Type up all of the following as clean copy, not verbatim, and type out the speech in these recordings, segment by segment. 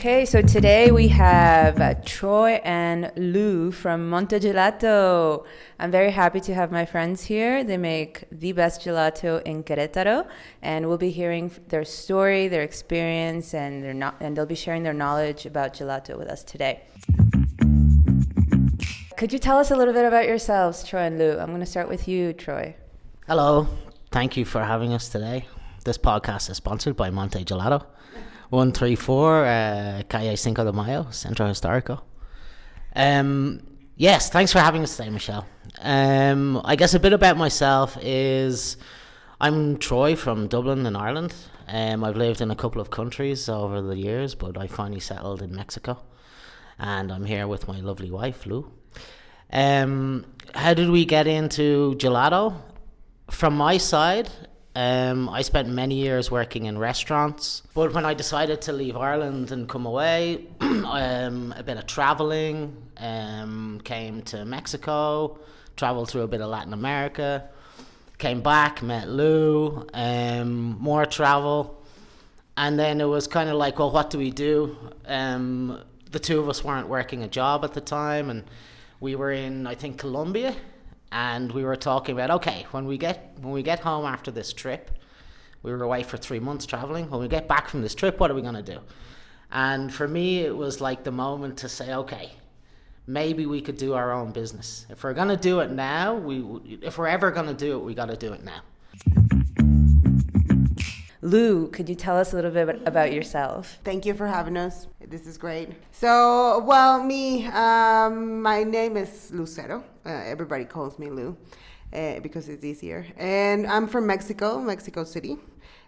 Okay, so today we have Troy and Lou from Monte Gelato. I'm very happy to have my friends here. They make the best gelato in Queretaro, and we'll be hearing their story, their experience, and they'll be sharing their knowledge about gelato with us today. Could you tell us a little bit about yourselves, Troy and Lou? I'm going to start with you, Troy. Hello. Thank you for having us today. This podcast is sponsored by Monte Gelato. 134 Calle Cinco de Mayo, Centro Histórico. Yes, thanks for having us today, Michelle. I guess a bit about myself is I'm Troy from Dublin in Ireland. I've lived in a couple of countries over the years, but I finally settled in Mexico. And I'm here with my lovely wife, Lou. How did we get into gelato? From my side, I spent many years working in restaurants, but when I decided to leave Ireland and come away, a bit of traveling, came to Mexico, traveled through a bit of Latin America, came back, met Lou, more travel, and then it was kind of like, well, what do we do? The two of us weren't working a job at the time, and we were in, I think, Colombia. And we were talking about, okay, when we get home after this trip, we were away for 3 months traveling. When we get back from this trip, what are we going to do? And for me, it was like the moment to say, okay, maybe we could do our own business. If we're going to do it now, if we're ever going to do it, we got to do it now. Lou, could you tell us a little bit about yourself? Thank you for having us. This is great. So, well, my name is Lucero. Everybody calls me Lou because it's easier. And I'm from Mexico City.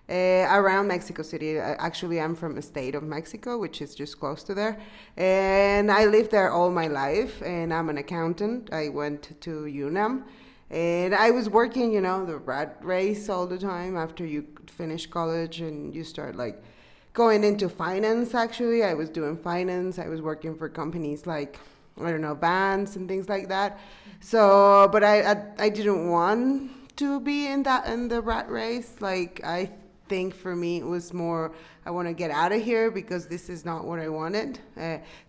Around Mexico City. Actually, I'm from the state of Mexico, which is just close to there. And I lived there all my life, and I'm an accountant. I went to UNAM. And I was working, the rat race all the time after you finish college and you start going into finance. Actually, I was doing finance. I was working for companies like, Vans and things like that. So, but I didn't want to be in the rat race. I think for me it was more, I want to get out of here because this is not what I wanted.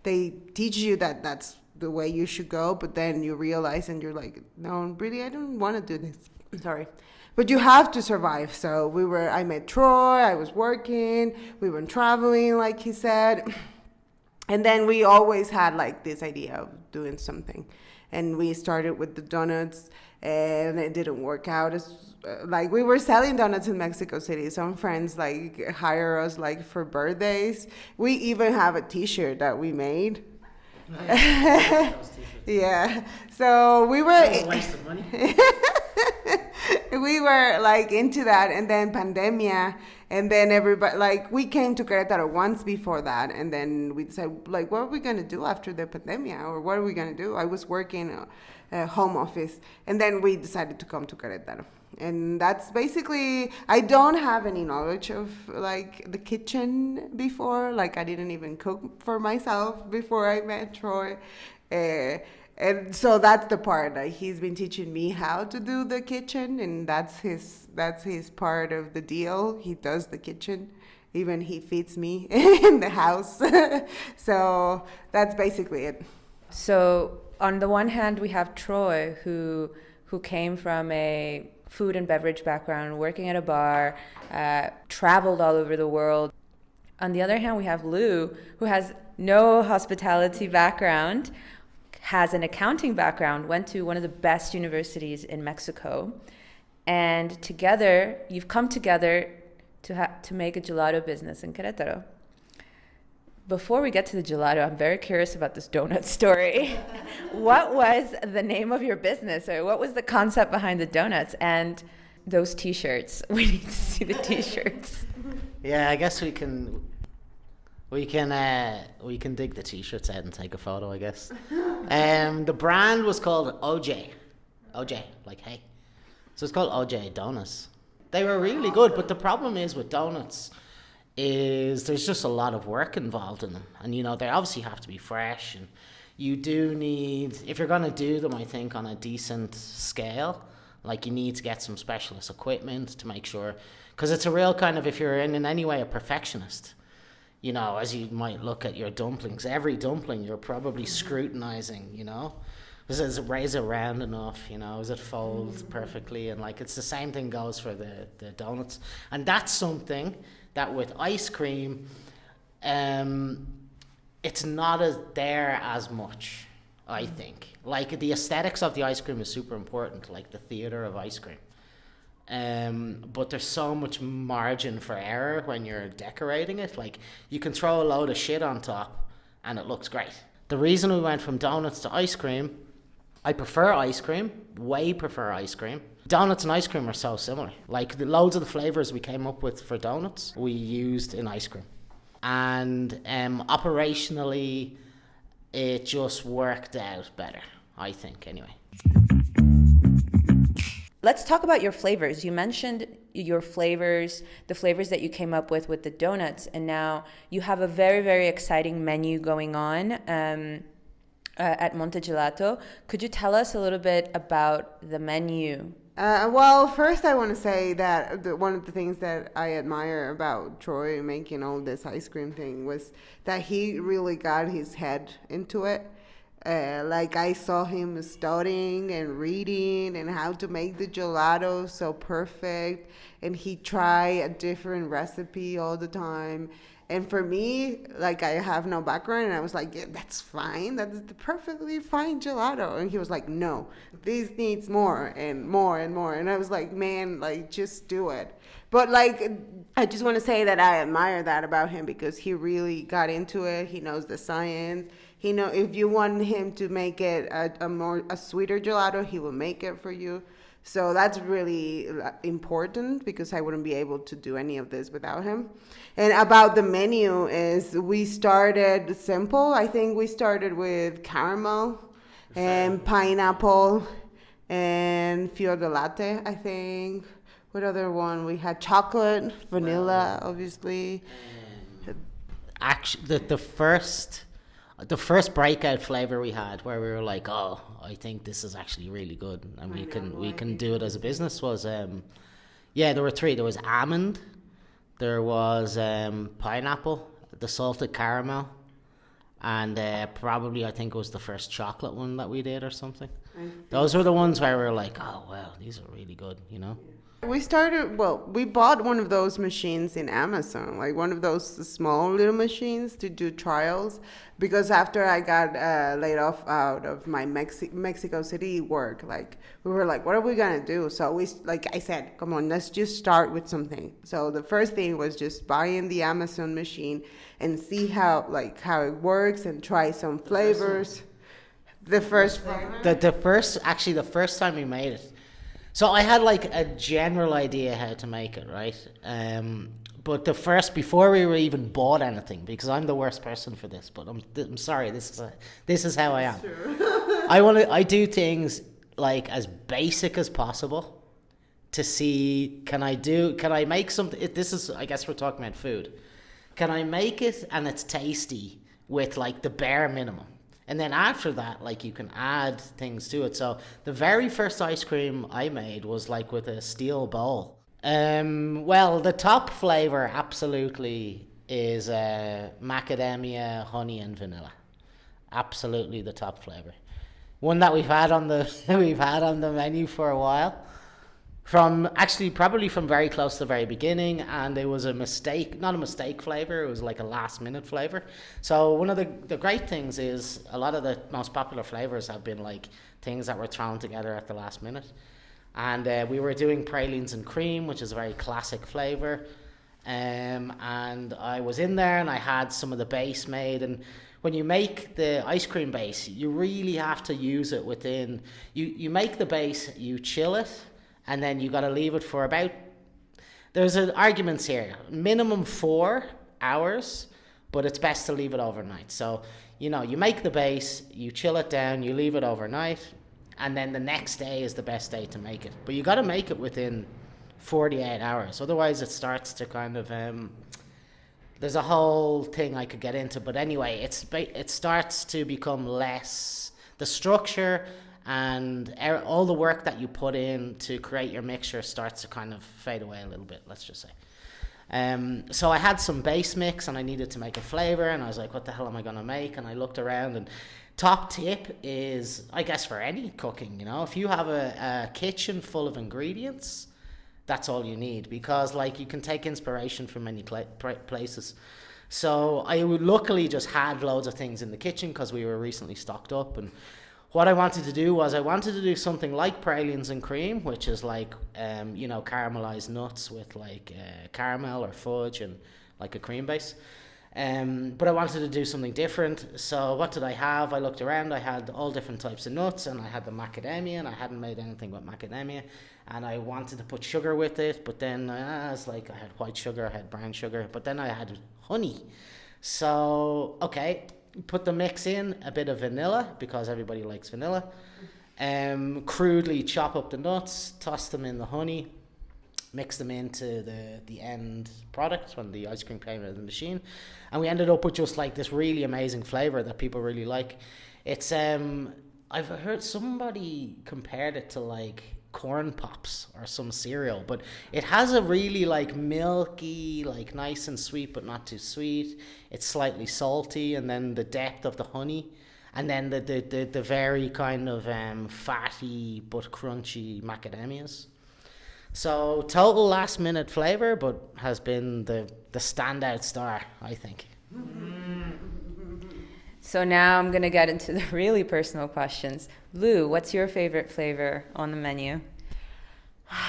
They teach you that that's the way you should go, but then you realize and you're like, no, really, I don't want to do this. Sorry. But you have to survive. So I met Troy, I was working, we were traveling, like he said. And then we always had this idea of doing something. And we started with the donuts, and it didn't work out as we were selling donuts in Mexico City. Some friends hire us for birthdays. We even have a t-shirt that we made. Yeah, so we were waste of money. We were into that, and then pandemia, and then everybody we came to Querétaro once before that, and then we decided what are we gonna do after the pandemia, or what are we gonna do? I was working home office, and then we decided to come to Querétaro. And that's basically, I don't have any knowledge of the kitchen before. I didn't even cook for myself before I met Troy. And so that's the part. He's been teaching me how to do the kitchen, and that's his part of the deal. He does the kitchen. Even he feeds me in the house. So that's basically it. So on the one hand, we have Troy, who came from a food and beverage background, working at a bar, traveled all over the world. On the other hand, we have Lou, who has no hospitality background, has an accounting background, went to one of the best universities in Mexico, and together, you've come together to make a gelato business in Querétaro. Before we get to the gelato, I'm very curious about this donut story. What was the name of your business, or what was the concept behind the donuts and those t-shirts? We need to see the t-shirts. Yeah, I guess we can dig the t-shirts out and take a photo, I guess. The brand was called 𝐻, like hey. So it's called 𝐻 Donuts. They were really good, but the problem is with donuts is there's just a lot of work involved in them. And, they obviously have to be fresh. And you do need, if you're going to do them, I think, on a decent scale, you need to get some specialist equipment to make sure. Because it's a real kind of, if you're in any way a perfectionist, you know, as you might look at your dumplings, every dumpling you're probably scrutinizing, you know. Is it round enough, you know, is it folds perfectly? And like, it's the same thing goes for the donuts. And that's something that with ice cream, it's not as much, I think. Like, the aesthetics of the ice cream is super important, like the theater of ice cream. But there's so much margin for error when you're decorating it. Like, you can throw a load of shit on top and it looks great. The reason we went from donuts to ice cream, I prefer ice cream, way prefer ice cream. Donuts and ice cream are so similar. Like, the loads of the flavors we came up with for donuts, we used in ice cream. And operationally, it just worked out better, I think, anyway. Let's talk about your flavors. You mentioned your flavors, the flavors that you came up with the donuts, and now you have a very, very exciting menu going on at Monte Gelato. Could you tell us a little bit about the menu? Well, first I want to say that one of the things that I admire about Troy making all this ice cream thing was that he really got his head into it. Like, I saw him studying and reading and how to make the gelato so perfect, and he tried a different recipe all the time. And for me, like, I have no background, and I was like, yeah, that's fine. That's the perfectly fine gelato. And he was like, no, this needs more and more and more. And I was like, man, like, just do it. But, like, I just want to say that I admire that about him, because he really got into it. He knows the science. He know if you want him to make it a sweeter gelato, he will make it for you. So that's really important, because I wouldn't be able to do any of this without him. And about the menu is, we started simple. I think we started with caramel and pineapple and fior de latte, I think. What other one? We had chocolate, vanilla, obviously. Actually, the first breakout flavor we had, where we were like, oh, I think this is actually really good, and we can do it as a business, was there were three. There was almond, there was pineapple, the salted caramel, and probably, I think it was the first chocolate one that we did or something. Those were the ones where we were like, oh wow, these are really good, you know. We bought one of those machines in Amazon, like one of those small little machines to do trials, because after I got laid off out of my Mexico City work, like, we were like, what are we gonna do? So I said, come on, let's just start with something. So the first thing was just buying the Amazon machine and see how it works, and try some flavors. The first time we made it. So I had like a general idea how to make it, right? But before we were even bought anything, because I'm the worst person for this, but I'm sorry, this is how I am. Sure. I do things like as basic as possible to see, can I make something? I guess we're talking about food. Can I make it and it's tasty with like the bare minimum? And then after that, like, you can add things to it. So the very first ice cream I made was like with a steel bowl. Well, the top flavor absolutely is macadamia, honey, and vanilla. Absolutely the top flavor. One that we've had on the menu for a while. Probably from very close to the very beginning, and it was not a mistake flavor, it was like a last minute flavor. So one of the great things is, a lot of the most popular flavors have been like things that were thrown together at the last minute. And we were doing pralines and cream, which is a very classic flavor. And I was in there and I had some of the base made, and when you make the ice cream base, you really have to use it within, you make the base, you chill it, and then you got to leave it for about, there's arguments here, minimum 4 hours, but it's best to leave it overnight. So, you know, you make the base, you chill it down, you leave it overnight, and then the next day is the best day to make it. But you got to make it within 48 hours. Otherwise, it starts to kind of, there's a whole thing I could get into. But anyway, it starts to become less, the structure and all the work that you put in to create your mixture starts to kind of fade away a little bit, let's just say. So I had some base mix and I needed to make a flavor, and I was like, what the hell am I going to make? And I looked around, and top tip is, I guess for any cooking, if you have a kitchen full of ingredients, that's all you need, because like you can take inspiration from many places. So I luckily just had loads of things in the kitchen because we were recently stocked up, and what I wanted to do was something like pralines and cream, which is like, caramelized nuts with like caramel or fudge and like a cream base. But I wanted to do something different. So what did I have? I looked around. I had all different types of nuts, and I had the macadamia, and I hadn't made anything with macadamia. And I wanted to put sugar with it, but then I was like, I had white sugar, I had brown sugar, but then I had honey. So, okay. Put the mix in, a bit of vanilla, because everybody likes vanilla. Crudely chop up the nuts, toss them in the honey, mix them into the end product when the ice cream came out of the machine. And we ended up with just like this really amazing flavor that people really like. It's, I've heard somebody compared it to like corn pops or some cereal, but it has a really like milky, like nice and sweet but not too sweet. It's slightly salty, and then the depth of the honey, and then the very kind of fatty but crunchy macadamias. So total last minute flavor, but has been the standout star, I think. So now I'm going to get into the really personal questions. Lou, what's your favorite flavor on the menu?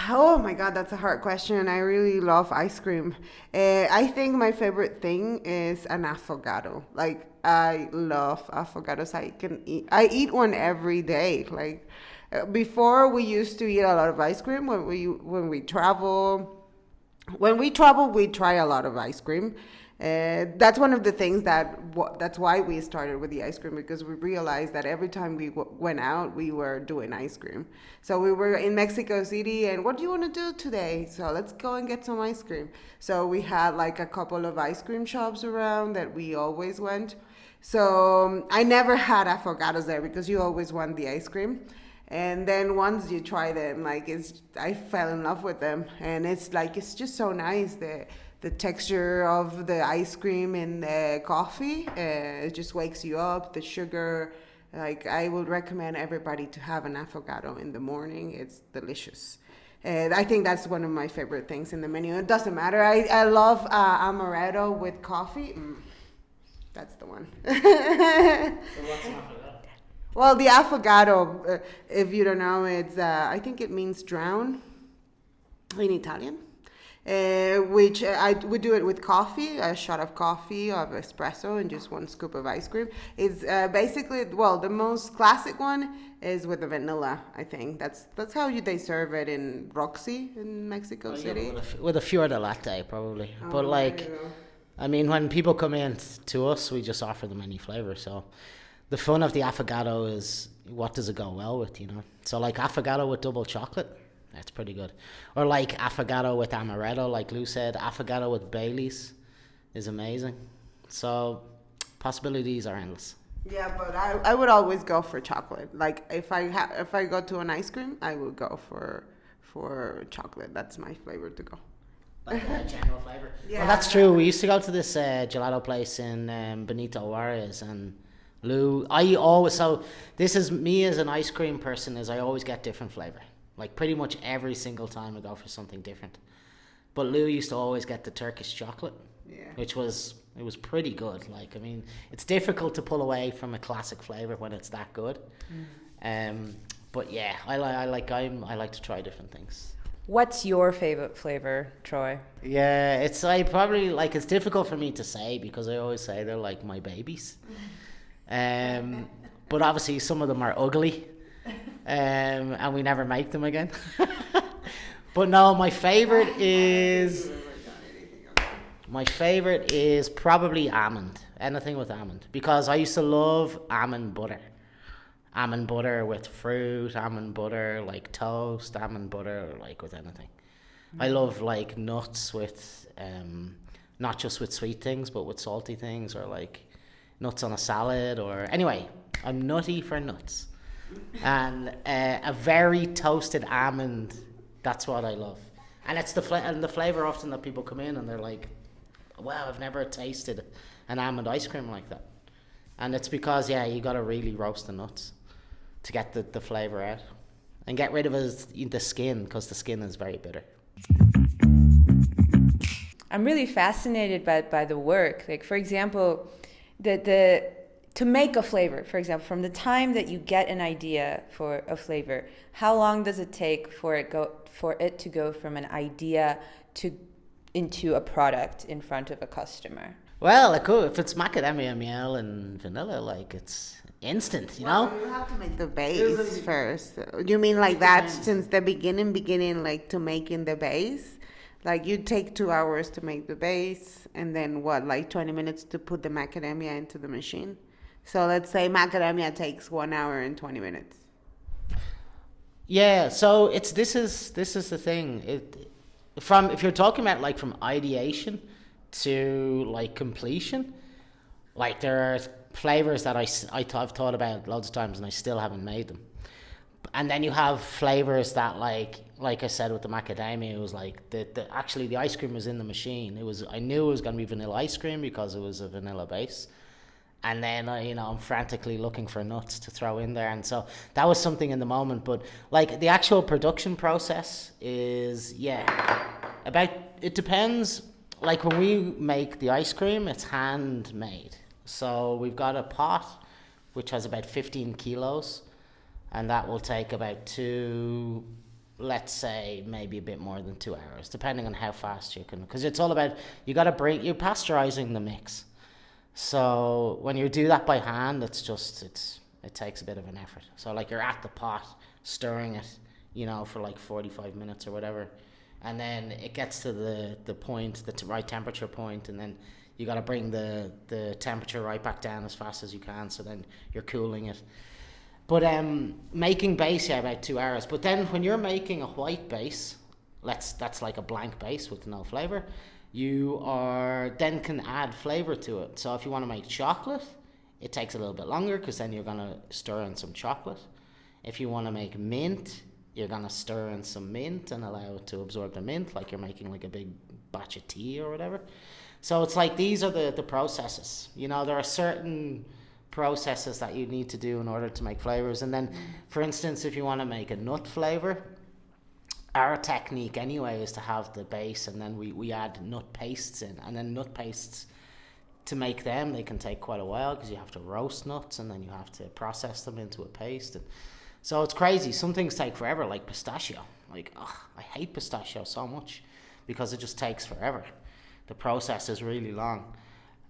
Oh my God, that's a hard question. I really love ice cream. I think my favorite thing is an affogato. Like, I love affogatos. I eat one every day. Like, before we used to eat a lot of ice cream when we travel. When we travel, we try a lot of ice cream. That's one of the things that's why we started with the ice cream, because we realized that every time we went out, we were doing ice cream. So we were in Mexico City, and what do you want to do today? So let's go and get some ice cream. So we had like a couple of ice cream shops around that we always went. So I never had affogatos there because you always want the ice cream. And then once you try them, I fell in love with them, and it's just so nice. The texture of the ice cream and the coffee, it just wakes you up. The sugar, I would recommend everybody to have an affogato in the morning. It's delicious. I think that's one of my favorite things in the menu. It doesn't matter. I love amaretto with coffee. That's the one. Well, the affogato, if you don't know, it's I think it means drown in Italian. Which I would do it with coffee, a shot of coffee, of espresso, and just one scoop of ice cream. It's basically, the most classic one is with the vanilla, I think. That's how they serve it in Roxy in Mexico City. With a 𝘠𝘪𝘠 probably. But when people come in to us, we just offer them any flavor. So the fun of the affogato is, what does it go well with, So like affogato with double chocolate. That's pretty good. Or like affogato with amaretto, like Lou said. Affogato with Baileys is amazing. So possibilities are endless. Yeah, but I would always go for chocolate. Like if I go to an ice cream, I would go for chocolate. That's my flavor to go. Like a general flavor. Yeah. Well, that's true. We used to go to this gelato place in Benito Juarez, and Lou, so this is me as an ice cream person, is I always get different flavor. Like pretty much every single time I go for something different. But Lou used to always get the Turkish chocolate, which was pretty good. It's difficult to pull away from a classic flavor when it's that good. But yeah, I like to try different things. What's your favorite flavor, Troy? Yeah, it's difficult for me to say because I always say they're like my babies. But obviously some of them are ugly. And we never make them again. But no, my favorite is probably almond. Anything with almond, because I used to love almond butter. Almond butter with fruit, almond butter like toast, almond butter like with anything. I love like nuts with not just with sweet things but with salty things, or like nuts on a salad, or anyway, I'm nutty for nuts. And a very toasted almond, that's what I love. And it's the flavor often that people come in and they're like, wow, I've never tasted an almond ice cream like that. And it's because, you got to really roast the nuts to get the flavor out. And get rid of the skin, because the skin is very bitter. I'm really fascinated by the work. Like, for example, to make a flavor, for example, from the time that you get an idea for a flavor, how long does it take for it to go from an idea into a product in front of a customer? Well, if it's macadamia meal and vanilla, like, it's instant, you know? You have to make the base first. You mean like that since the beginning, like to making the base? Like you take 2 hours to make the base, and then what, like 20 minutes to put the macadamia into the machine? So let's say macadamia takes 1 hour and 20 minutes. Yeah, so this is the thing. If you're talking about like from ideation to like completion, like there are flavors that I've thought about loads of times and I still haven't made them. And then you have flavors that like I said with the macadamia, it was like actually the ice cream was in the machine. I knew it was going to be vanilla ice cream because it was a vanilla base. And then I'm frantically looking for nuts to throw in there, and so that was something in the moment. But like the actual production process is it depends. Like when we make the ice cream, it's handmade. So we've got a pot which has about 15 kilos, and that will take about let's say maybe a bit more than 2 hours, depending on how fast you can, because it's all about, you're pasteurizing the mix. So when you do that by hand, it takes a bit of an effort. So like you're at the pot stirring it, for like 45 minutes or whatever, and then it gets to the point, the right temperature point, and then you got to bring the temperature right back down as fast as you can, so then you're cooling it. But making base, about 2 hours. But then when you're making a white base, that's like a blank base with no flavor, you then can add flavor to it. So if you want to make chocolate, it takes a little bit longer because then you're going to stir in some chocolate. If you want to make mint, you're going to stir in some mint and allow it to absorb the mint, like you're making like a big batch of tea or whatever. So it's like these are the processes. There are certain processes that you need to do in order to make flavors. And then, for instance, if you want to make a nut flavor, our technique anyway is to have the base, and then we add nut pastes in. And then nut pastes, to make them, they can take quite a while because you have to roast nuts and then you have to process them into a paste. And so it's crazy. Some things take forever, like pistachio. Like, I hate pistachio so much because it just takes forever. The process is really long.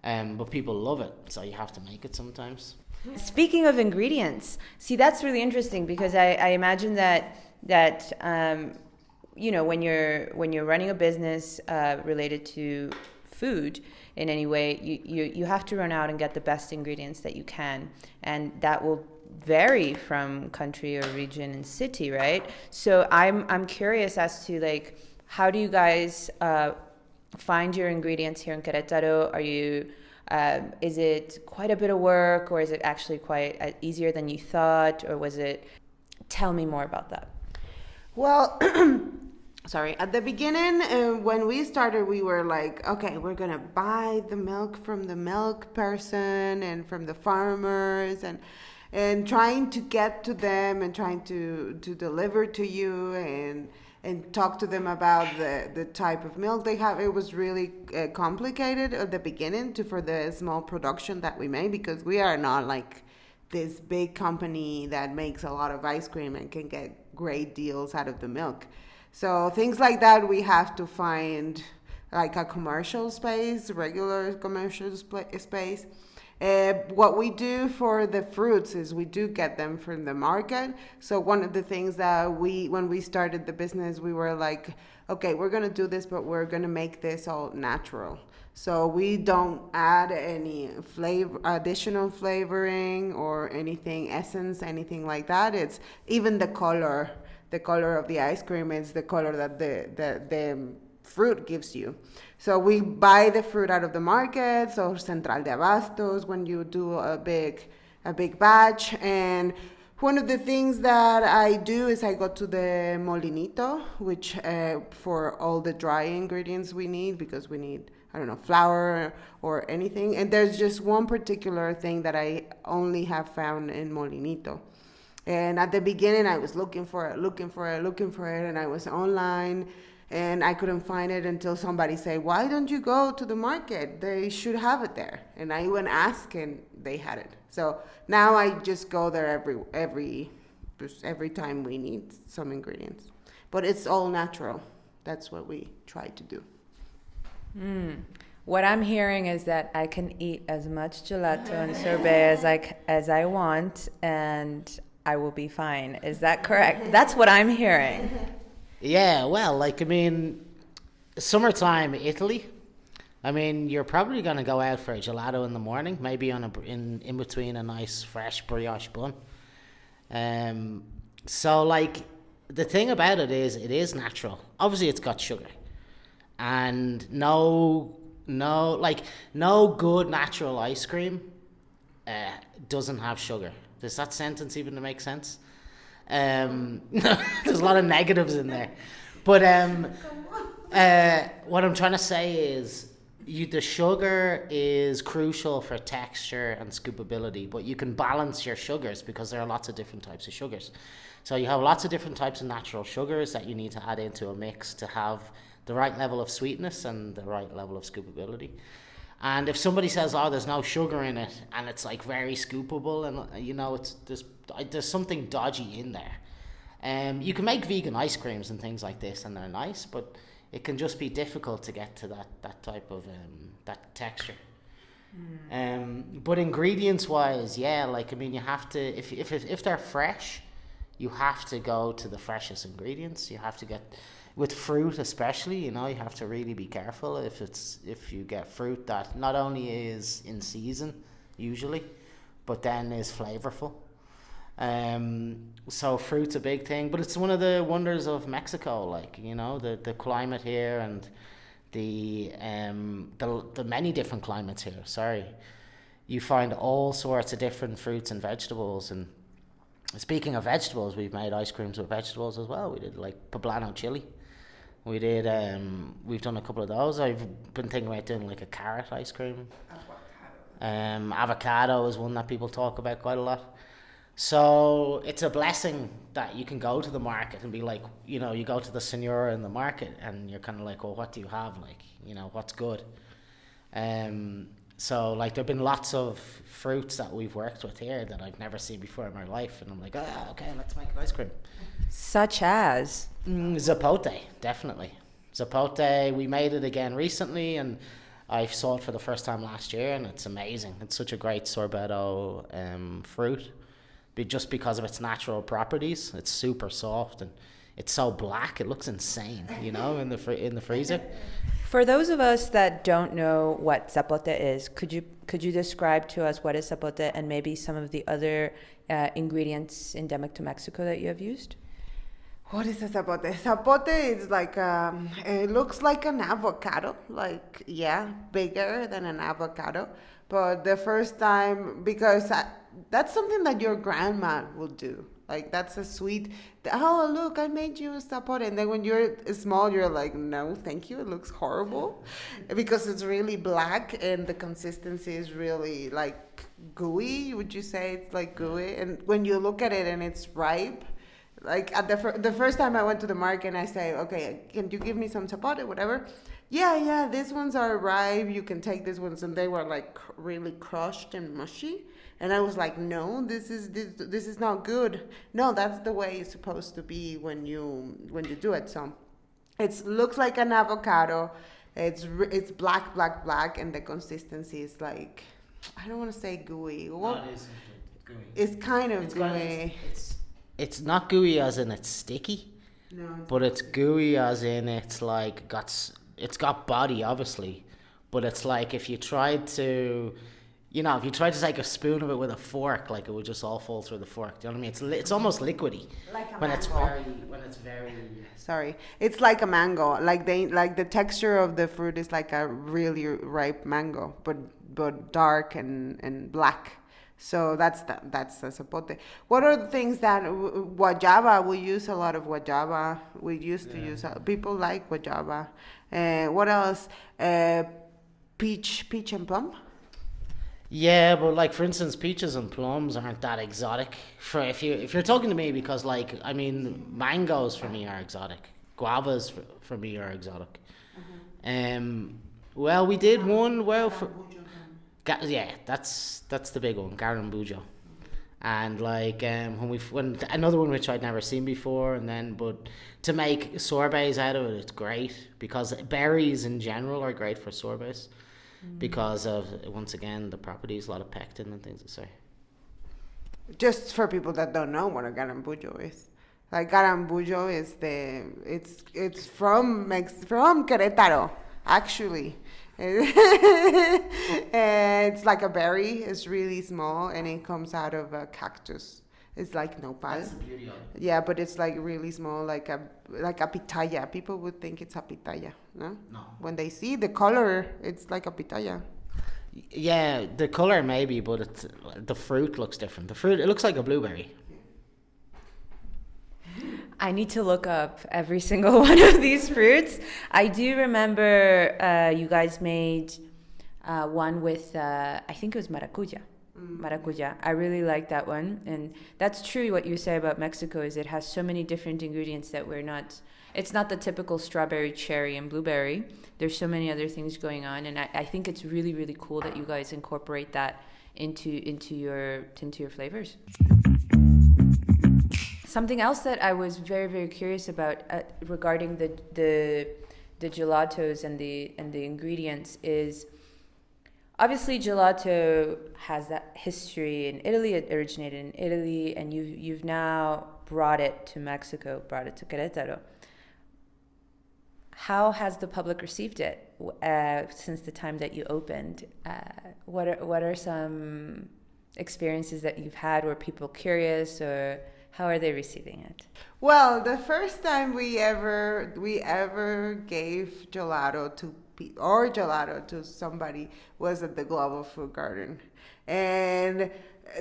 But people love it, so you have to make it sometimes. Speaking of ingredients, see, that's really interesting because I imagine that when you're running a business related to food in any way, you have to run out and get the best ingredients that you can, and that will vary from country or region and city, right? So I'm curious as to like, how do you guys find your ingredients here in Querétaro? Is it quite a bit of work, or is it actually quite easier than you thought, or was it? Tell me more about that. Well, at the beginning, when we started, we were like, okay, we're gonna buy the milk from the milk person and from the farmers, and trying to get to them and trying to deliver to you and talk to them about the type of milk they have. It was really complicated at the beginning for the small production that we made, because we are not like this big company that makes a lot of ice cream and can get great deals out of the milk. So things like that, we have to find like a commercial space, regular commercial space. What we do for the fruits is we do get them from the market. So one of the things that when we started the business, we were like, okay, we're going to do this, but we're going to make this all natural. So we don't add any additional flavoring or anything, essence, anything like that. It's even the color of the ice cream is the color that the fruit gives you. So we buy the fruit out of the market, so Central de Abastos, when you do a big batch, and One of the things that I do is I go to the molinito, which for all the dry ingredients we need, because we need, I don't know, flour or anything. And there's just one particular thing that I only have found in molinito. And at the beginning, I was looking for it, and I was online, and I couldn't find it until somebody said, "Why don't you go to the market? They should have it there." And I went ask, and they had it. So now I just go there every time we need some ingredients. But it's all natural. That's what we try to do. What I'm hearing is that I can eat as much gelato and sorbet as I want, and I will be fine. Is that correct? That's what I'm hearing. Yeah, well, summertime Italy. I mean, you're probably going to go out for a gelato in the morning, maybe in between a nice fresh brioche bun. So the thing about it is natural. Obviously, it's got sugar, and no good natural ice cream doesn't have sugar. Does that sentence even make sense? There's a lot of negatives in there, but what I'm trying to say is the sugar is crucial for texture and scoopability, but you can balance your sugars because there are lots of different types of sugars. So you have lots of different types of natural sugars that you need to add into a mix to have the right level of sweetness and the right level of scoopability. And if somebody says, "Oh, there's no sugar in it," and it's very scoopable, and there's something dodgy in there. You can make vegan ice creams and things like this, and they're nice, but it can just be difficult to get to that type of that texture. But ingredients wise, yeah, you have to, if they're fresh, you have to go to the freshest ingredients. You have to get, with fruit especially, you have to really be careful if you get fruit that not only is in season usually, but then is flavorful. So fruit's a big thing, but it's one of the wonders of Mexico, the climate here and the many different climates here. Sorry, you find all sorts of different fruits and vegetables. And speaking of vegetables, we've made ice creams with vegetables as well. We did poblano chili. We did. We've done a couple of those. I've been thinking about doing a carrot ice cream. Avocado is one that people talk about quite a lot. So it's a blessing that you can go to the market and be you go to the señora in the market and you're kind of well, what do you have? What's good? So there've been lots of fruits that we've worked with here that I've never seen before in my life, and I'm okay, let's make an ice cream. Such as? Zapote, definitely. Zapote, we made it again recently, and I saw it for the first time last year, and it's amazing. It's such a great sorbetto fruit. Just because of its natural properties. It's super soft and it's so black, it looks insane, in the freezer. For those of us that don't know what zapote is, could you describe to us what is zapote and maybe some of the other ingredients endemic to Mexico that you have used? What is a zapote? Zapote is it looks like an avocado, bigger than an avocado. But the first time, because that's something that your grandma will do. That's a sweet, "Oh, look, I made you a zapote." And then when you're small, you're like, "No, thank you. It looks horrible." Because it's really black and the consistency is really gooey. Would you say it's gooey? And when you look at it and it's ripe, at the first time I went to the market and I say, "Okay, can you give me some zapote, whatever?" Yeah, these ones are ripe. You can take these ones. And they were really crushed and mushy. And I was like, "No, this is not good. No, that's the way it's supposed to be when you do it." So it looks like an avocado. It's black, and the consistency is I don't want to say gooey. No, it isn't gooey. It's kind of gooey. It's not gooey as in it's sticky. No. But it's gooey as in it's it's got body obviously, but it's if you tried to. If you try to take a spoon of it with a fork, it would just all fall through the fork. Do you know what I mean? It's almost liquidy when it's very. Sorry, it's like a mango. The texture of the fruit is like a really ripe mango, but dark and black. So that's the zapote. What are the things that guayaba? We use a lot of guayaba. We used to use. People like guayaba. What else? Peach and plum. Yeah, but like for instance, peaches and plums aren't that exotic. For if you're talking to me, because like I mean, mangoes for me are exotic. Guavas for me are exotic. Well, we did one. Well, yeah, that's the big one, garambujo. And like when another one which I'd never seen before, and then but to make sorbets out of it, it's great because berries in general are great for sorbets. Because of, once again, the properties, a lot of pectin and things. Sorry. Just for people that don't know what a garambujo is, like garambujo is it's from Queretaro, actually. It's like a berry. It's really small and it comes out of a cactus. It's like nopal. That's the beauty of it. Yeah, but it's like really small, like a pitaya. People would think it's a pitaya, no? No. When they see the color, it's like a pitaya. Yeah, the color maybe, but the fruit looks different. It looks like a blueberry. I need to look up every single one of these fruits. I do remember you guys made one with, I think it was maracuja. Maracuja. I really like that one. And that's true what you say about Mexico is it has so many different ingredients that it's not the typical strawberry, cherry, and blueberry. There's so many other things going on. And I think it's really, really cool that you guys incorporate that into your flavors. Something else that I was very, very curious about regarding the gelatos and the ingredients is obviously gelato has that history in Italy. It originated in Italy, and you've now brought it to Mexico, brought it to Querétaro. How has the public received it since the time that you opened? What are some experiences that you've had? Were people curious, or how are they receiving it? Well, the first time we ever gave gelato to somebody was at the Global Food Garden, and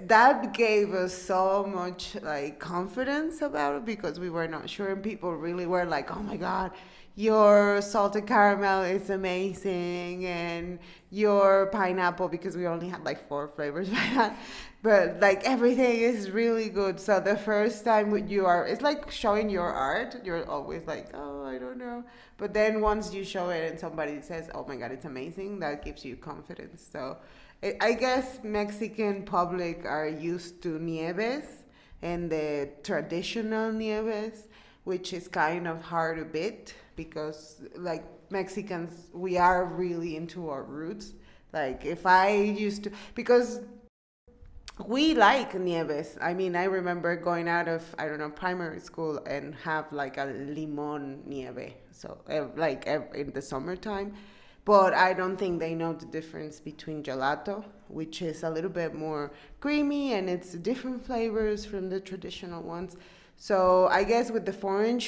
that gave us so much like confidence about it because we were not sure, and people really were like, "Oh my God, your salted caramel is amazing, and your pineapple," because we only had like 4 flavors by that, but like everything is really good. So the first time it's like showing your art. You're always like, "Oh, I don't know," but then once you show it and somebody says, "Oh my God, it's amazing," that gives you confidence. So I guess Mexican public are used to nieves and the traditional nieves, which is kind of hard a bit because like Mexicans, we are really into our roots. Like if I used to, because we like nieves. I mean, I remember going out of, primary school and have like a limon nieve. So in the summertime. But I don't think they know the difference between gelato, which is a little bit more creamy and it's different flavors from the traditional ones. So I guess with the foreign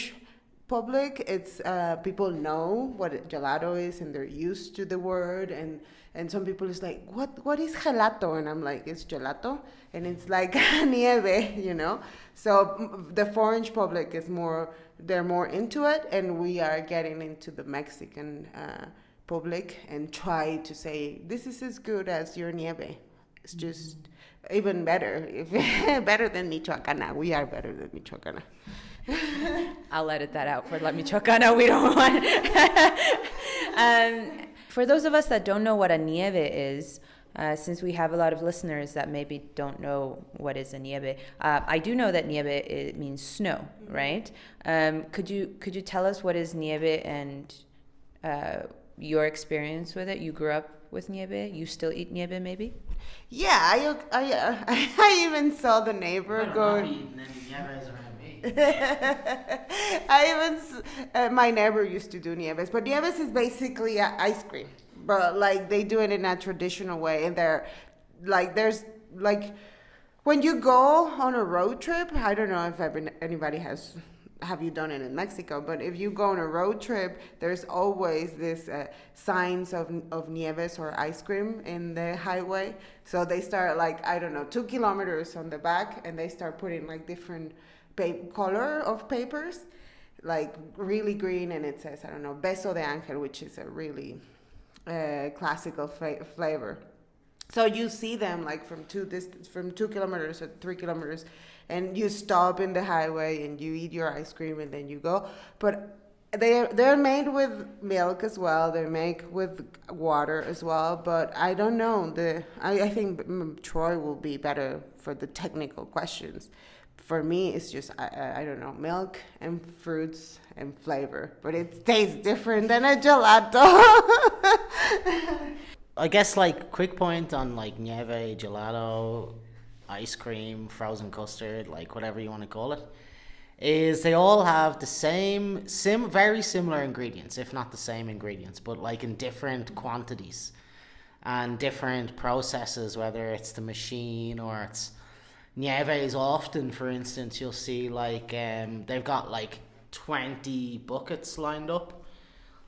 public, it's people know what gelato is and they're used to the word, and some people is like, what is gelato? And I'm like, it's gelato, and it's like nieve, So the foreign public they're more into it, and we are getting into the Mexican public and try to say this is as good as your nieve. It's just even better, better than Michoacana. We are better than Michoacana. I'll edit that out for La Michoacana. We don't want. For those of us that don't know what a nieve is, since we have a lot of listeners that maybe don't know what is a nieve, I do know that nieve it means snow, right? Could you tell us what is nieve and your experience with it? You grew up with nieve. You still eat nieve, maybe? Yeah, I even saw the neighbor going. My neighbor used to do nieves, but nieves is basically ice cream, but like they do it in a traditional way, and there's when you go on a road trip. I don't know if anybody has have you done it in Mexico, but if you go on a road trip, there's always this signs of nieves or ice cream in the highway. So they start like, I don't know, 2 kilometers on the back, and they start putting like different color of papers, like really green, and it says, I don't know, beso de ángel, which is a really classical flavor. So you see them like from 2 kilometers or 3 kilometers, and you stop in the highway and you eat your ice cream and then you go. But they're made with milk as well. They're made with water as well. But I don't know. I think Troy will be better for the technical questions. For me, it's just, I don't know, milk and fruits and flavor. But it tastes different than a gelato. I guess like quick point on like nieve, gelato, ice cream, frozen custard, like whatever you want to call it, is they all have the same, very similar ingredients, if not the same ingredients, but like in different quantities and different processes, whether it's the machine or it's nieve is often, for instance, you'll see like they've got like 20 buckets lined up,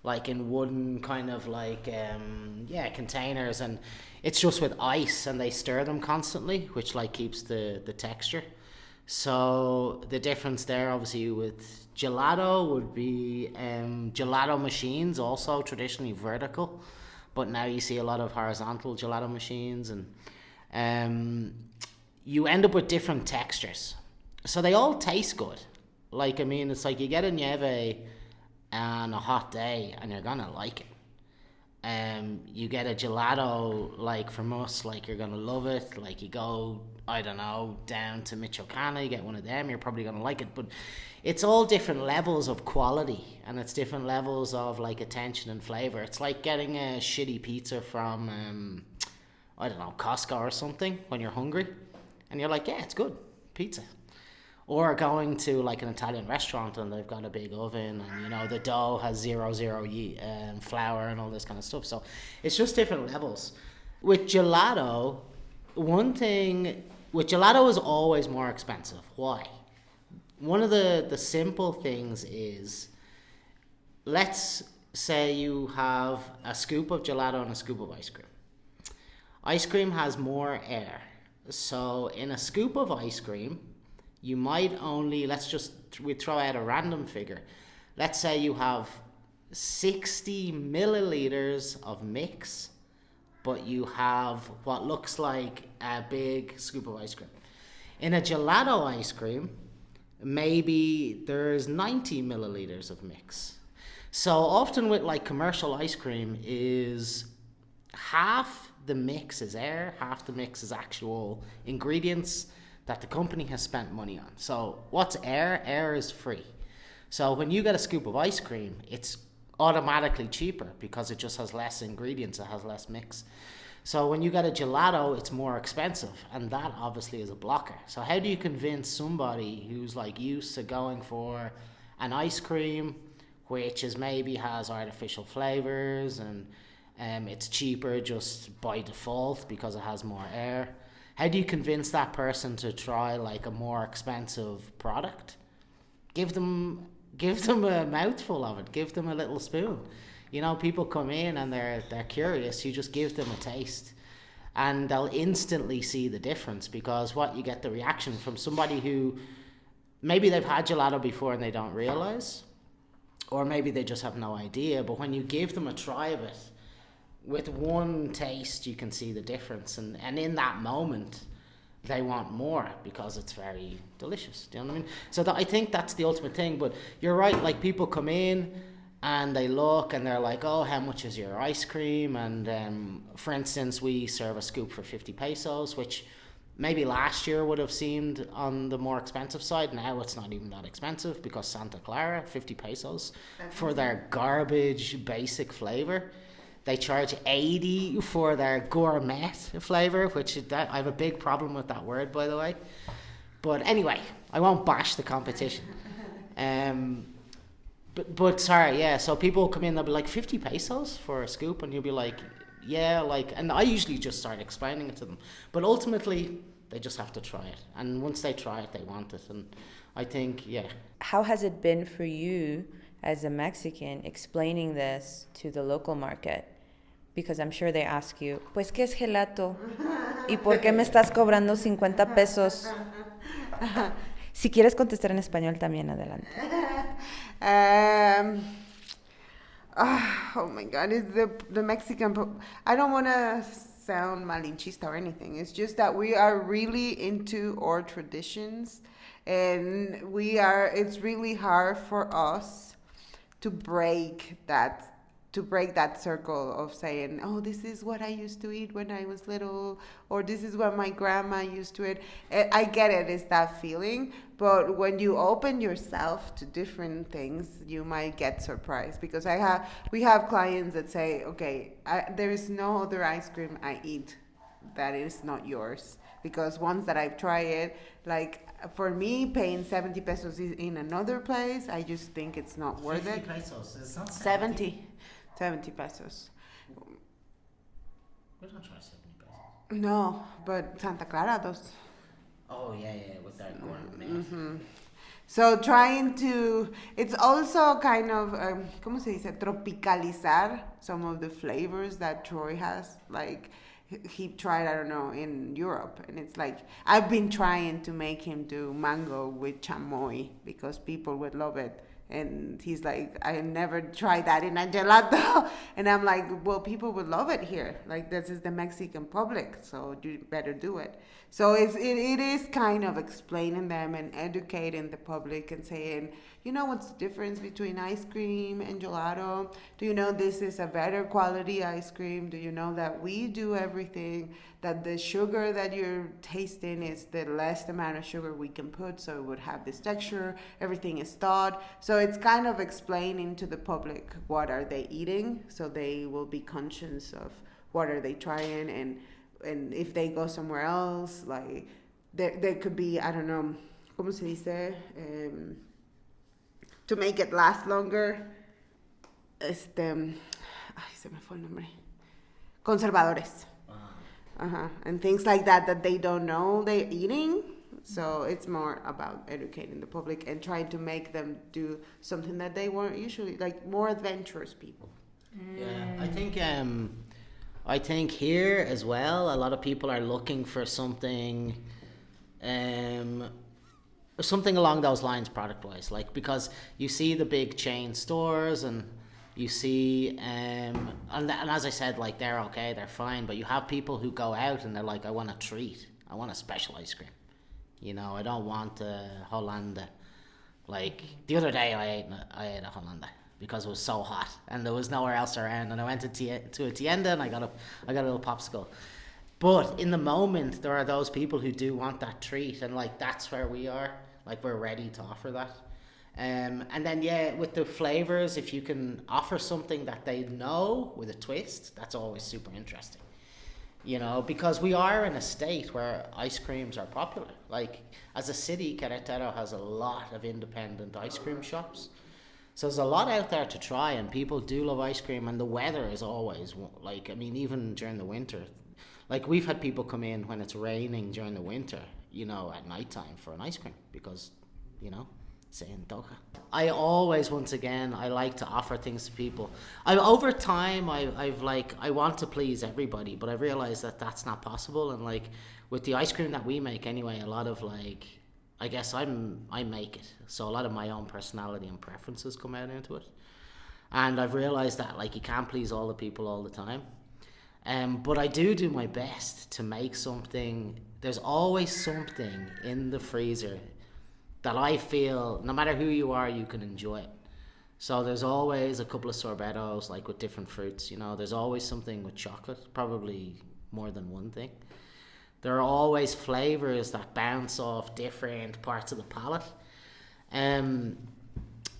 like in wooden kind of like containers, and it's just with ice, and they stir them constantly, which like keeps the texture. So the difference there obviously with gelato would be gelato machines, also traditionally vertical, but now you see a lot of horizontal gelato machines, and you end up with different textures. So they all taste good. Like, I mean, it's like you get a nieve on a hot day and you're gonna like it. You get a gelato, like from us, like you're gonna love it. Like you go, I don't know, down to Michoacana, you get one of them, you're probably gonna like it. But it's all different levels of quality, and it's different levels of like attention and flavor. It's like getting a shitty pizza from I don't know, Costco or something when you're hungry, and you're like, yeah, it's good pizza. Or going to like an Italian restaurant and they've got a big oven, and you know the dough has 0 flour and all this kind of stuff. So it's just different levels. With gelato, one thing with gelato is always more expensive. Why? One of the simple things is, let's say you have a scoop of gelato and a scoop of ice cream. Ice cream has more air. So in a scoop of ice cream, you might only, we throw out a random figure. Let's say you have 60 milliliters of mix, but you have what looks like a big scoop of ice cream. In a gelato ice cream, maybe there's 90 milliliters of mix. So often with like commercial ice cream is half the mix is air, half the mix is actual ingredients that the company has spent money on. So what's air? Air is free. So when you get a scoop of ice cream, it's automatically cheaper because it just has less ingredients, it has less mix. So when you get a gelato, it's more expensive, and that obviously is a blocker. So how do you convince somebody who's like used to going for an ice cream which is maybe has artificial flavors and it's cheaper just by default because it has more air? How do you convince that person to try like a more expensive product? Give them a mouthful of it. Give them a little spoon. You know, people come in and they're curious. You just give them a taste, and they'll instantly see the difference, because what you get the reaction from somebody who maybe they've had gelato before and they don't realize, or maybe they just have no idea. But when you give them a try of it, with one taste you can see the difference, and in that moment they want more because it's very delicious. Do you know what I mean? So I think that's the ultimate thing. But you're right, like people come in and they look and they're like, oh, how much is your ice cream? And for instance, we serve a scoop for 50 pesos, which maybe last year would have seemed on the more expensive side. Now it's not even that expensive because Santa Clara, 50 pesos for their garbage basic flavor. They charge 80 for their gourmet flavor, which I have a big problem with that word, by the way. But anyway, I won't bash the competition. But sorry, yeah. So people come in, they'll be like 50 pesos for a scoop, and you'll be like, yeah, like. And I usually just start explaining it to them. But ultimately, They just have to try it. And once they try it, they want it. And I think, yeah. How has it been for you as a Mexican explaining this to the local market? Because I'm sure they ask you, pues, ¿qué es gelato? ¿Y por qué me estás cobrando 50 pesos? Si quieres contestar en español también, adelante. Oh my God, it's the Mexican. I don't want to sound malinchista or anything. It's just that we are really into our traditions, and it's really hard for us to break that circle of saying, oh, this is what I used to eat when I was little, or this is what my grandma used to eat. I get it, it's that feeling, but when you open yourself to different things, you might get surprised, because we have clients that say, okay, there is no other ice cream I eat that is not yours, because once that I've tried it, like, for me, paying 70 pesos in another place, I just think it's not worth it. 50 pesos, it's not 70 pesos. We don't try 70 pesos. No, but Santa Clara does. Oh, yeah, with that gourmet. Mm-hmm. So it's also kind of, ¿cómo se dice? Tropicalizar some of the flavors that Troy has. Like, he tried, I don't know, in Europe. And it's like, I've been trying to make him do mango with chamoy because people would love it. And he's like, I never tried that in a gelato. And I'm like, well, people would love it here. Like, this is the Mexican public, so you better do it. So it is kind of explaining them and educating the public and saying, you know what's the difference between ice cream and gelato? Do you know this is a better quality ice cream? Do you know that we do everything? That the sugar that you're tasting is the less amount of sugar we can put, so it would have this texture. Everything is thawed. So it's kind of explaining to the public what are they eating, so they will be conscious of what are they trying, and if they go somewhere else, like there could be, I don't know, ¿cómo se dice? To make it last longer, ay, se me fue el nombre. Conservadores. And things like that they don't know they're eating. So it's more about educating the public and trying to make them do something that they weren't usually, like more adventurous people. Yeah, I think here as well, a lot of people are looking for something along those lines product-wise, like, because you see the big chain stores and you see, and as I said, like, they're okay, they're fine, but you have people who go out and they're like, I want a treat, I want a special ice cream, you know, I don't want a 𝑰𝒨𝘂. Like, the other day I ate a 𝑰𝒨𝘂 because it was so hot and there was nowhere else around, and I went to a tienda and I got a little popsicle. But in the moment, there are those people who do want that treat, and like, that's where we are, like, we're ready to offer that. And then, yeah, with the flavors, if you can offer something that they know with a twist, that's always super interesting, you know, because we are in a state where ice creams are popular. Like, as a city, Queretaro has a lot of independent ice cream shops, so there's a lot out there to try, and people do love ice cream, and the weather is always, like, I mean, even during the winter, like, we've had people come in when it's raining during the winter, you know, at nighttime for an ice cream, because, you know, se antoja. I always, once again, I like to offer things to people. Over time, I've like, I want to please everybody, but I realized that that's not possible. And like, with the ice cream that we make anyway, a lot of, like, I guess I make it, so a lot of my own personality and preferences come out into it. And I've realized that, like, you can't please all the people all the time. But I do my best to make something. There's always something in the freezer that I feel, no matter who you are, you can enjoy it. So there's always a couple of sorbetos, like, with different fruits, you know. There's always something with chocolate, probably more than one thing. There are always flavors that bounce off different parts of the palate.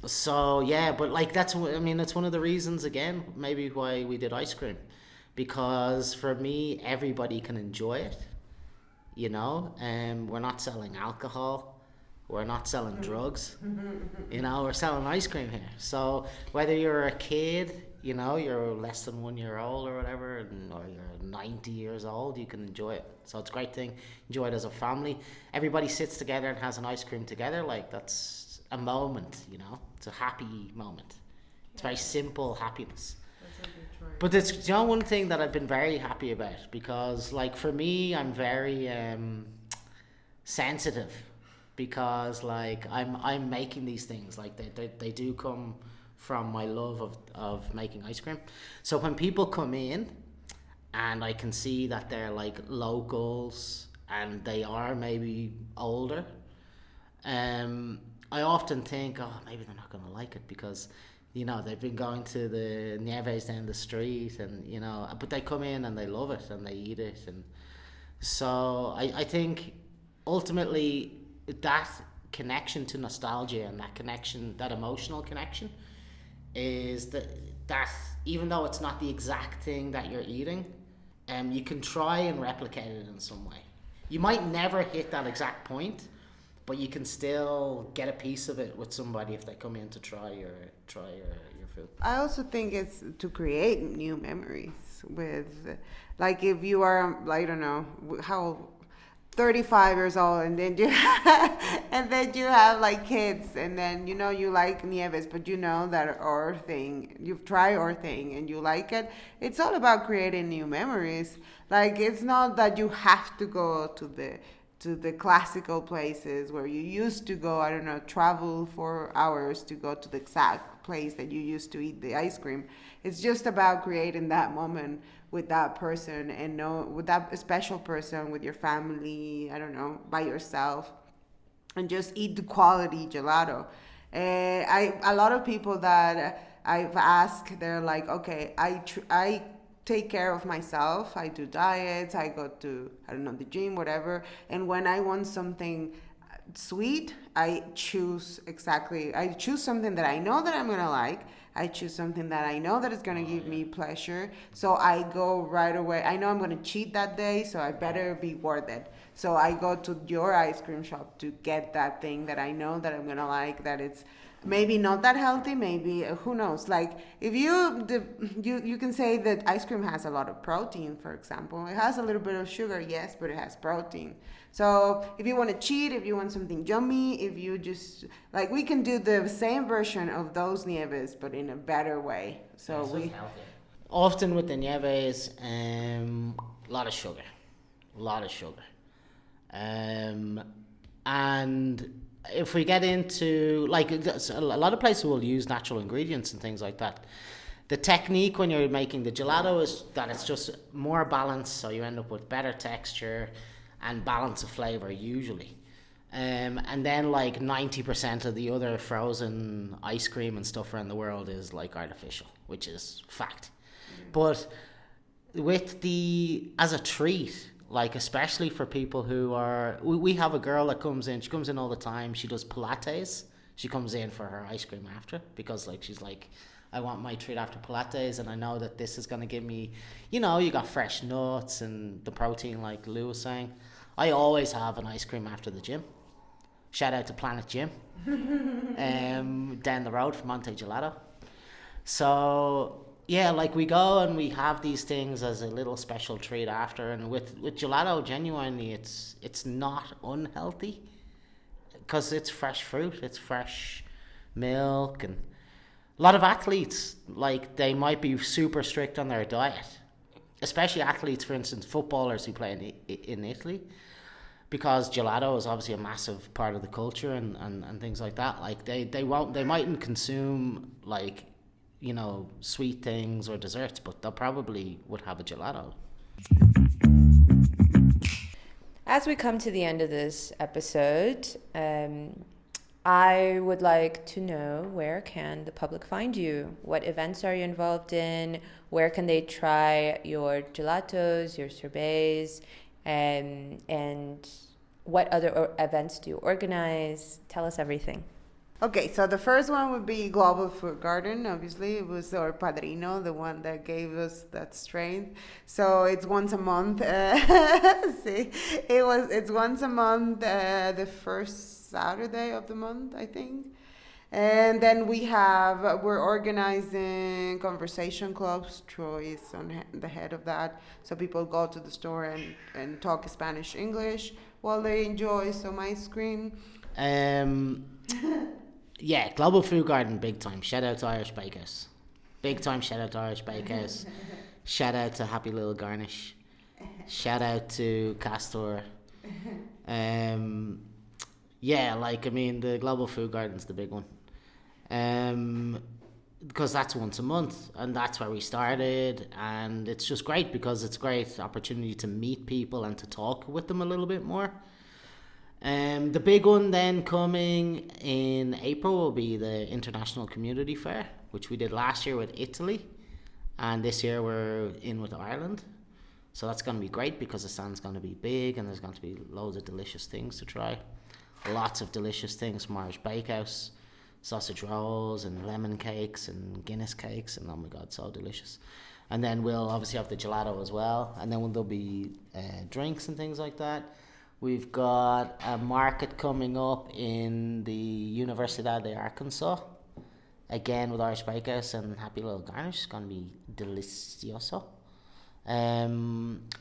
So yeah, but like, that's one of the reasons, again, maybe why we did ice cream. Because for me, everybody can enjoy it, you know. We're not selling alcohol. We're not selling drugs, you know, we're selling ice cream here. So whether you're a kid, you know, you're less than 1 year old or whatever, or you're 90 years old, you can enjoy it. So it's a great thing. Enjoy it as a family. Everybody sits together and has an ice cream together. Like, that's a moment, you know. It's a happy moment. It's very simple happiness. But it's, you know, one thing that I've been very happy about, because like for me, I'm very sensitive, because like I'm making these things, like they do come from my love of making ice cream. So when people come in and I can see that they're like locals and they are maybe older, I often think, oh, maybe they're not going to like it, because you know, they've been going to the 𝘠𝑉𝒂𝒃 down the street, and you know, but they come in and they love it and they eat it. And so I think ultimately that connection to nostalgia and that connection, that emotional connection, is that even though it's not the exact thing that you're eating, you can try and replicate it in some way. You might never hit that exact point, but you can still get a piece of it with somebody if they come in to try your food. I also think it's to create new memories with, like, if you are, I don't know, how 35 years old, and then you have like kids, and then you know you like 𝘠𝑉𝒂𝒃, but you know that our thing, you've tried our thing and you like it. It's all about creating new memories. Like, it's not that you have to go to the classical places where you used to go, I don't know, travel for hours to go to the exact place that you used to eat the ice cream. It's just about creating that moment with that person, and with that special person, with your family, I don't know, by yourself, and just eat the quality gelato. A lot of people that I've asked, they're like, okay, I take care of myself. I do diets. I go to, I don't know, the gym, whatever. And when I want something sweet, I choose something that I know that I'm going to like. I choose something that I know that is going to give me pleasure. So I go right away. I know I'm going to cheat that day, so I better be worth it. So I go to your ice cream shop to get that thing that I know that I'm going to like, that it's maybe not that healthy, maybe, who knows. Like, if you can say that ice cream has a lot of protein, for example. It has a little bit of sugar, yes, but it has protein. So if you want to cheat, if you want something yummy, if you just, like, we can do the same version of those 𝘠𝑉𝒂𝒃s, but in a better way. So often with the 𝘠𝑉𝒂𝒃s, a lot of sugar. And if we get into, like, a lot of places will use natural ingredients and things like that. The technique when you're making the gelato is that it's just more balanced, so you end up with better texture and balance of flavor usually. And then like 90% of the other frozen ice cream and stuff around the world is like artificial, which is fact. But with as a treat, like, especially for people who are, we have a girl that comes in, she comes in all the time, she does Pilates. She comes in for her ice cream after, because like, she's like, I want my treat after Pilates, and I know that this is going to give me, you know, you got fresh nuts and the protein, like Lou was saying. I always have an ice cream after the gym. Shout out to Planet Gym, down the road from Monte Gelato. So yeah, like, we go and we have these things as a little special treat after. And with gelato, genuinely, it's not unhealthy, because it's fresh fruit, it's fresh milk. And a lot of athletes, like, they might be super strict on their diet, especially athletes, for instance, footballers who play in Italy, because gelato is obviously a massive part of the culture and things like that. Like, they mightn't consume, like, you know, sweet things or desserts, but they probably would have a gelato. As we come to the end of this episode, I would like to know, where can the public find you? What events are you involved in? Where can they try your gelatos, your sorbets, and what other events do you organize? Tell us everything. Okay, so the first one would be Global Food Garden. Obviously, it was our padrino, the one that gave us that strength. So it's once a month. It's once a month, the first Saturday of the month, I think. And then we're organizing conversation clubs. Troy is on the head of that. So people go to the store and talk Spanish, English while they enjoy some ice cream. Yeah, Global Food Garden, big time. Shout out to Irish Bakehouse. Big time shout out to Irish Bakehouse. Shout out to Happy Little Garnish. Shout out to Castor. Yeah, like, I mean, the Global Food Garden's the big one. Because that's once a month, and that's where we started, and it's just great because it's a great opportunity to meet people and to talk with them a little bit more. The big one then coming in April will be the International Community Fair, which we did last year with Italy, and this year we're in with Ireland. So that's going to be great because the stand's going to be big and there's going to be loads of delicious things to try. Lots of delicious things from Irish Bakehouse, sausage rolls and lemon cakes and Guinness cakes, and oh my god, so delicious. And then we'll obviously have the gelato as well, and then there'll be drinks and things like that. We've got a market coming up in the Universidad de Arkansas, again with Irish Bakehouse and Happy Little Garnish. It's going to be delicioso. I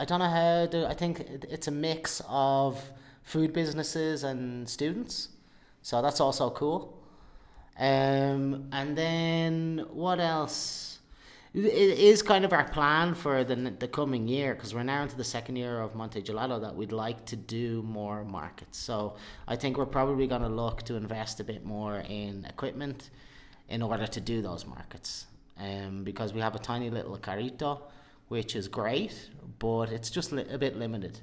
don't know how I think it's a mix of food businesses and students, so that's also cool. And then what else? It is kind of our plan for the coming year, because we're now into the second year of Monte Gelato, that we'd like to do more markets. So I think we're probably going to look to invest a bit more in equipment in order to do those markets. Because we have a tiny little carrito, which is great, but it's just a bit limited.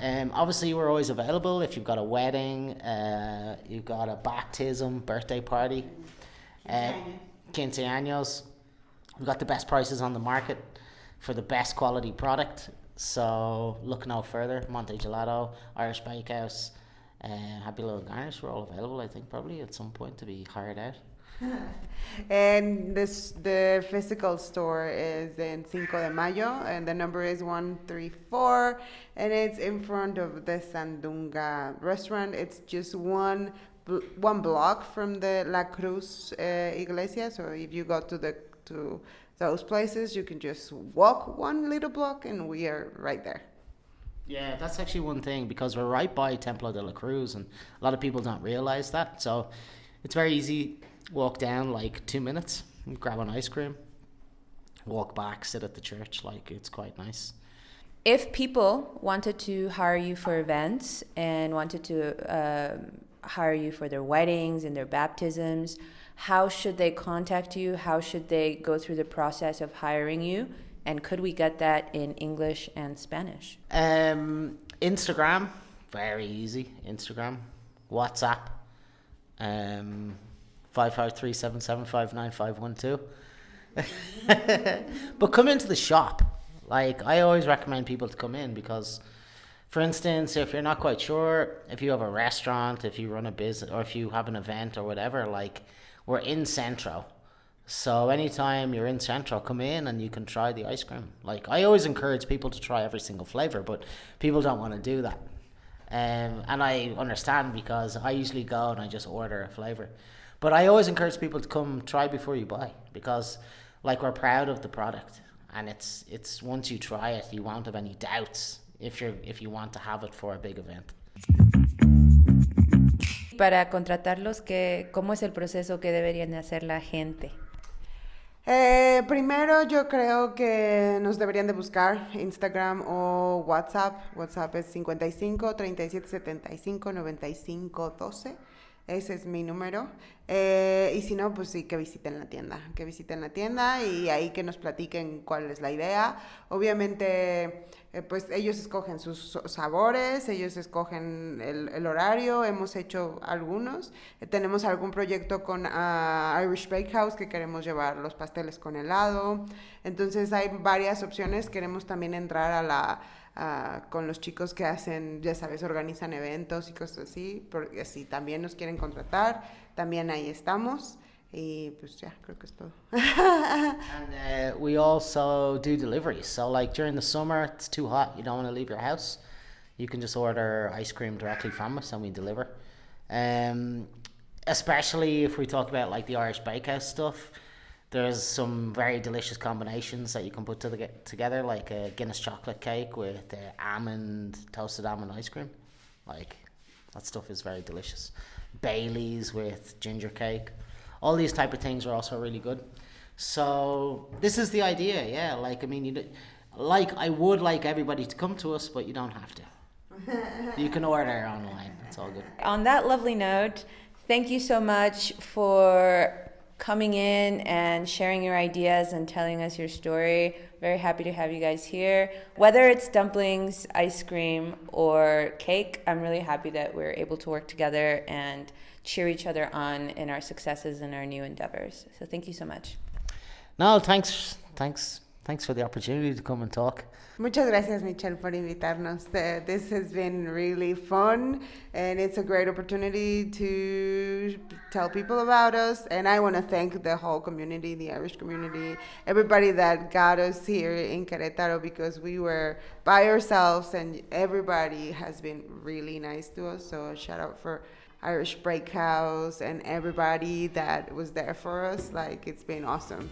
Obviously, we're always available if you've got a wedding, you've got a baptism, birthday party, 15 años. We've got the best prices on the market for the best quality product. So look no further. Monte Gelato, Irish Bakehouse, Happy Little Garnish, we're all available, I think, probably at some point to be hired out. And the physical store is in 5 de Mayo, and the number is 134, and it's in front of the Sandunga restaurant. It's just one block from the La Cruz Iglesia. So if you go to those places, you can just walk one little block, and we are right there. Yeah, that's actually one thing, because we're right by Templo de la Cruz, and a lot of people don't realize that. So it's very easy. Walk down like 2 minutes, grab an ice cream, walk back, sit at the church. Like, it's quite nice. If people wanted to hire you for events and wanted to hire you for their weddings and their baptisms, how should they contact you? How should they go through the process of hiring you? And could we get that in English and Spanish? Instagram, very easy. Instagram, WhatsApp, 553-775-9512. But come into the shop. Like, I always recommend people to come in, because, for instance, if you're not quite sure, if you have a restaurant, if you run a business, or if you have an event or whatever, like, we're in Centro. So anytime you're in Centro, come in and you can try the ice cream. Like, I always encourage people to try every single flavor, but people don't want to do that. And I understand, because I usually go and I just order a flavor. But I always encourage people to come try before you buy, because, like, we're proud of the product, and it's once you try it, you won't have any doubts if you want to have it for a big event. Para contratarlos, ¿cómo es el proceso que deberían hacer la gente? Primero, yo creo que nos deberían de buscar Instagram o WhatsApp. WhatsApp es 55 37 75 95 12. Ese es mi número. Y si no, pues sí, que visiten la tienda. Que visiten la tienda y ahí que nos platiquen cuál es la idea. Obviamente, pues ellos escogen sus sabores, ellos escogen el horario. Hemos hecho algunos. Tenemos algún proyecto con Irish Bakehouse que queremos llevar los pasteles con helado. Entonces hay varias opciones. Queremos también entrar con los chicos que hacen, ya sabes, organizan eventos y cosas así, porque si también nos quieren contratar, también ahí estamos. Y pues ya, creo que es todo. And we also do deliveries. So, like, during the summer, it's too hot, you don't want to leave your house, you can just order ice cream directly from us and we deliver. especially if we talk about like the Irish Bakehouse stuff. There's some very delicious combinations that you can put together, like a Guinness chocolate cake with toasted almond ice cream. Like, that stuff is very delicious. Baileys with ginger cake. All these type of things are also really good. So this is the idea, yeah. Like, I mean, I would like everybody to come to us, but you don't have to. You can order online. It's all good. On that lovely note, thank you so much for coming in and sharing your ideas and telling us your story. Very happy to have you guys here. Whether it's dumplings, ice cream, or cake, I'm really happy that we're able to work together and cheer each other on in our successes and our new endeavors. So thank you so much. No, thanks for the opportunity to come and talk. Muchas gracias, Michelle, por invitarnos. This has been really fun, and it's a great opportunity to tell people about us. And I want to thank the whole community, the Irish community, everybody that got us here in Queretaro, because we were by ourselves, and everybody has been really nice to us. So a shout out for Irish Breakhouse and everybody that was there for us. Like, it's been awesome.